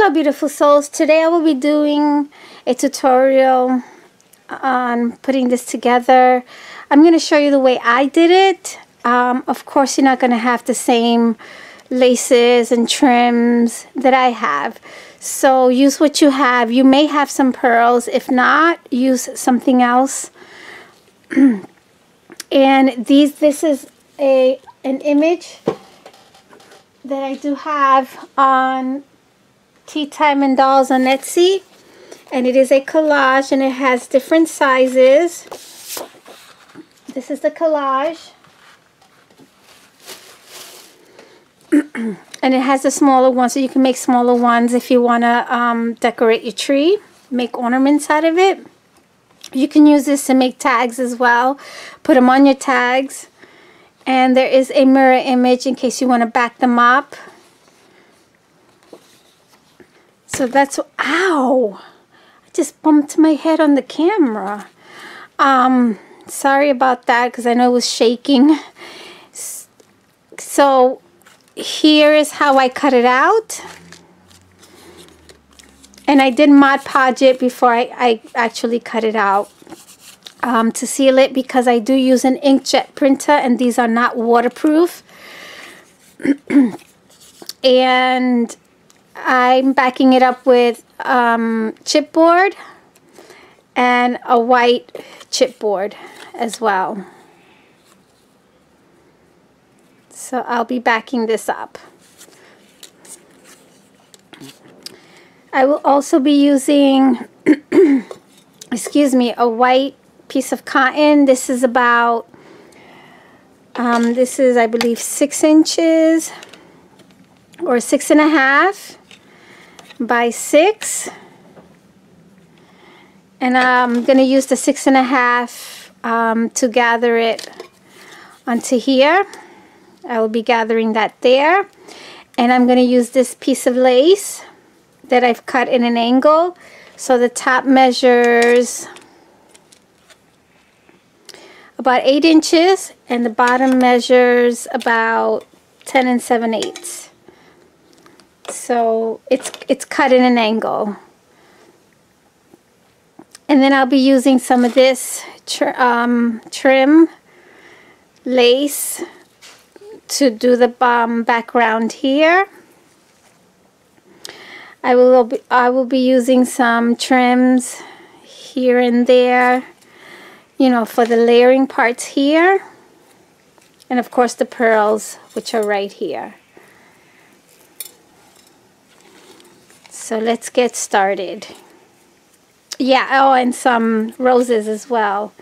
Hello beautiful souls. Today I will be doing a tutorial on putting this together. I'm going to show you the way I did it. Of course you're not going to have the same laces and trims that I have. So use what you have. You may have some pearls. If not, use something else. And this is an image that I do have on Tea Time and Dolls on Etsy, and it is a collage and it has different sizes. This is the collage. And it has the smaller ones, so you can make smaller ones if you want to decorate your tree, make ornaments out of it. You can use this to make tags as well. Put them on your tags. And there is a mirror image in case you want to back them up. So that's, ow! I just bumped my head on the camera. Sorry about that because I know it was shaking. So here is how I cut it out. And I did Mod Podge it before I actually cut it out to seal it, because I do use an inkjet printer and these are not waterproof. And I'm backing it up with chipboard and a white chipboard as well. So I'll be backing this up. I will also be using, excuse me, a white piece of cotton. This is about, this is I believe 6 inches or 6.5 by 6. And I'm going to use the 6.5 to gather it onto here. I will be gathering that there. And I'm going to use this piece of lace that I've cut in an angle. So the top measures about 8 inches and the bottom measures about 10 7/8. So it's cut in an angle. And then I'll be using some of this trim lace to do the background here. I will be using some trims here and there, you know, for the layering parts here. And of course the pearls, which are right here. So let's get started. Yeah, oh, and some roses as well.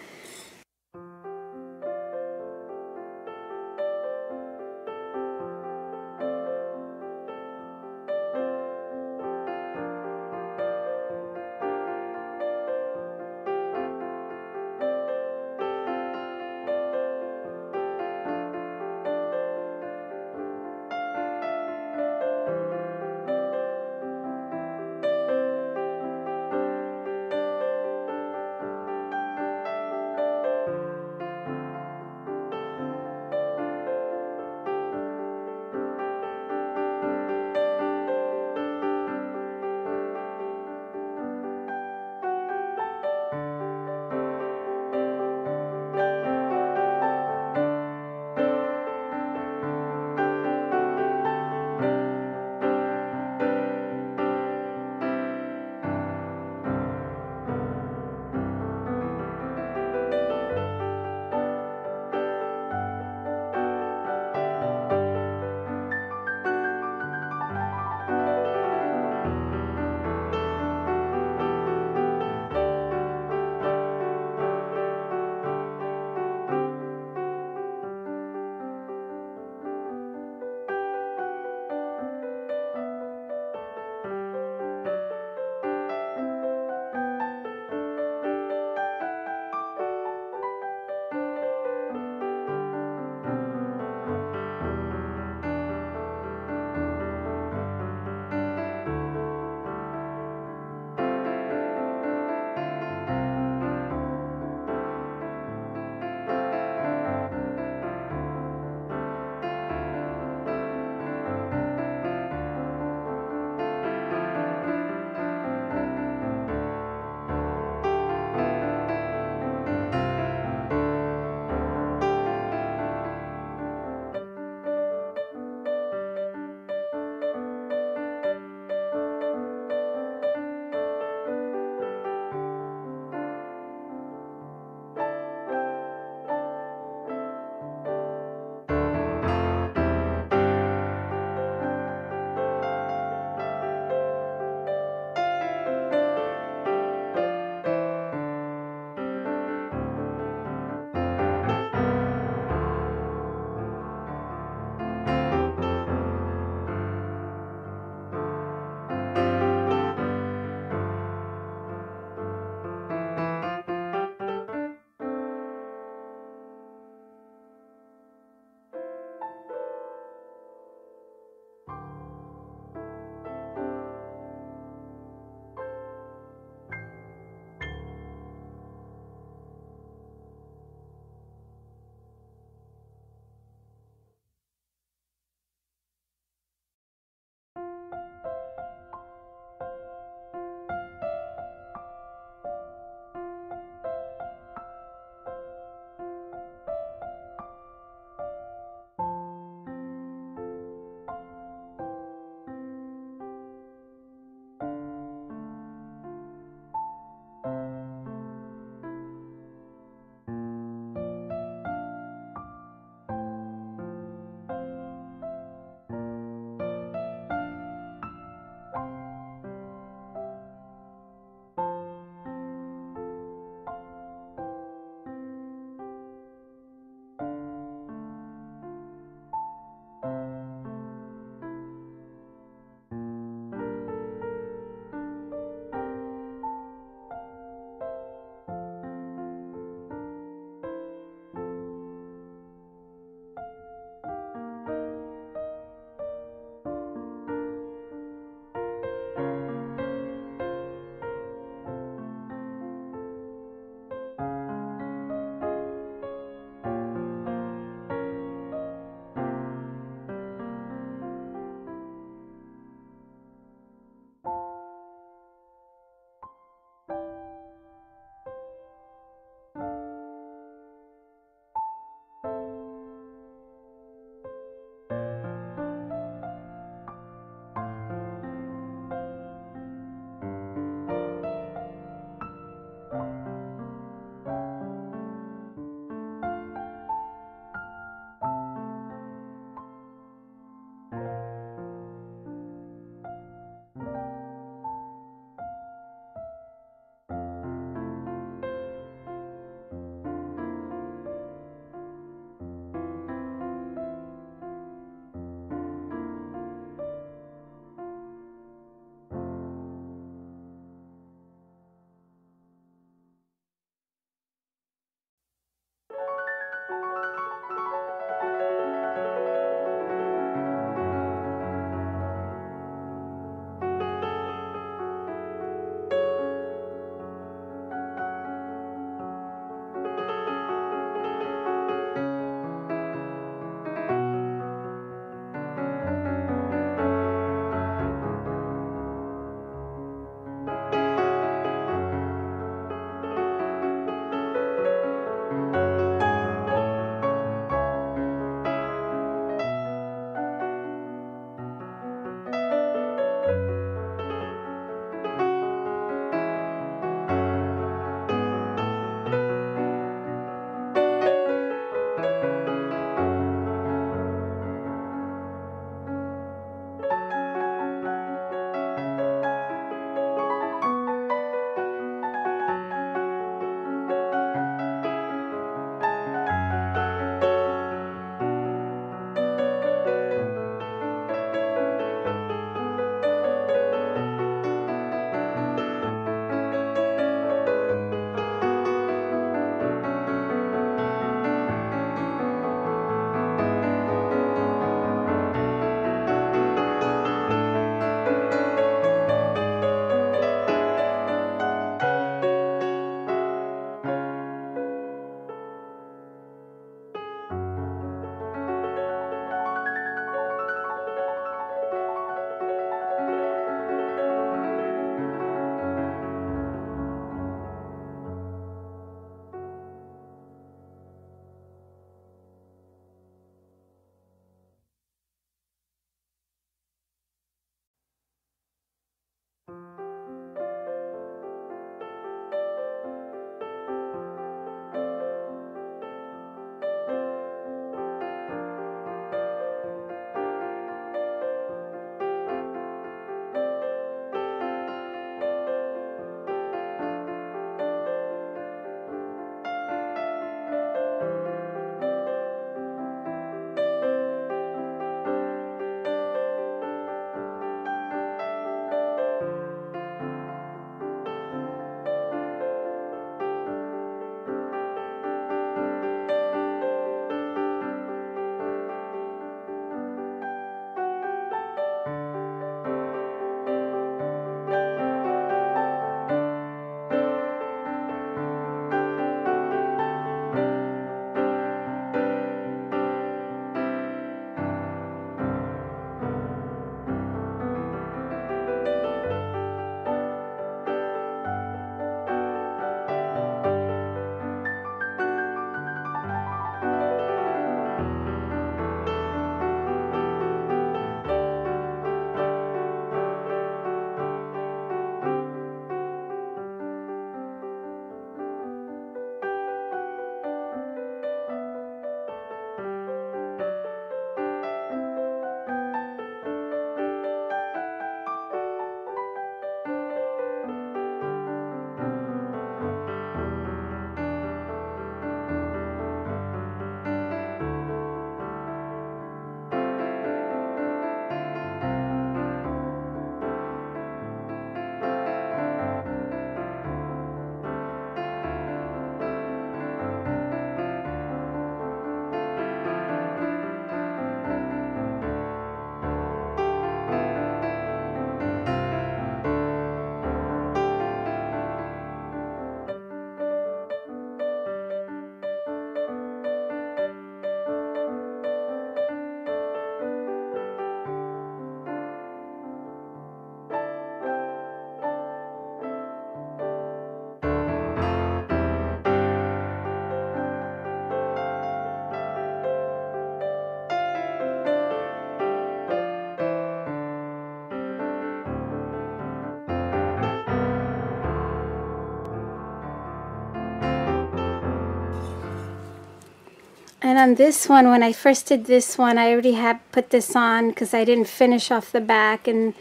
And on this one, when I first did this one, I already had put this on because I didn't finish off the back, and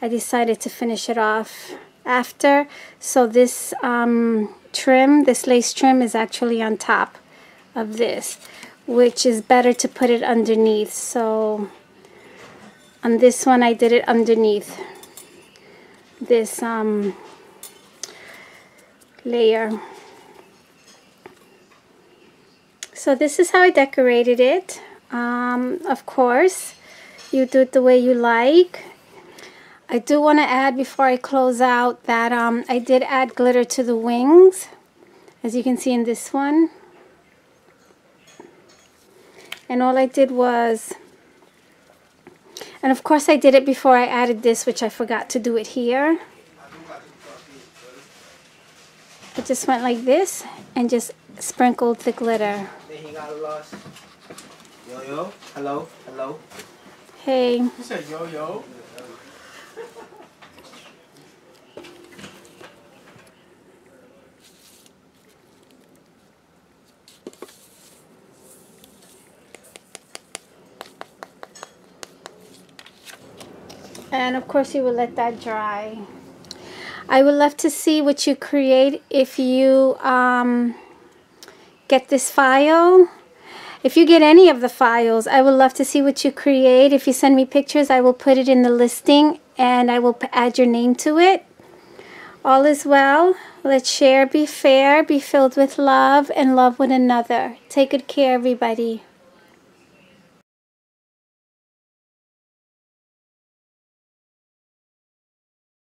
I decided to finish it off after. So this trim, this lace trim, is actually on top of this, which is better to put it underneath. So on this one, I did it underneath this layer. So this is how I decorated it. Of course, you do it the way you like. I do want to add, before I close out, that I did add glitter to the wings, as you can see in this one. And all I did was, and of course I did it before I added this, which I forgot to do it here. I just went like this and just sprinkled the glitter. Yo-yo, hello, hello. Hey. You said yo-yo? And of course you will let that dry. I would love to see what you create if you get this file. If you get any of the files, I would love to see what you create. If you send me pictures, I will put it in the listing and I will add your name to it. All is well. Let's share, be fair, be filled with love, and love one another. Take good care, everybody.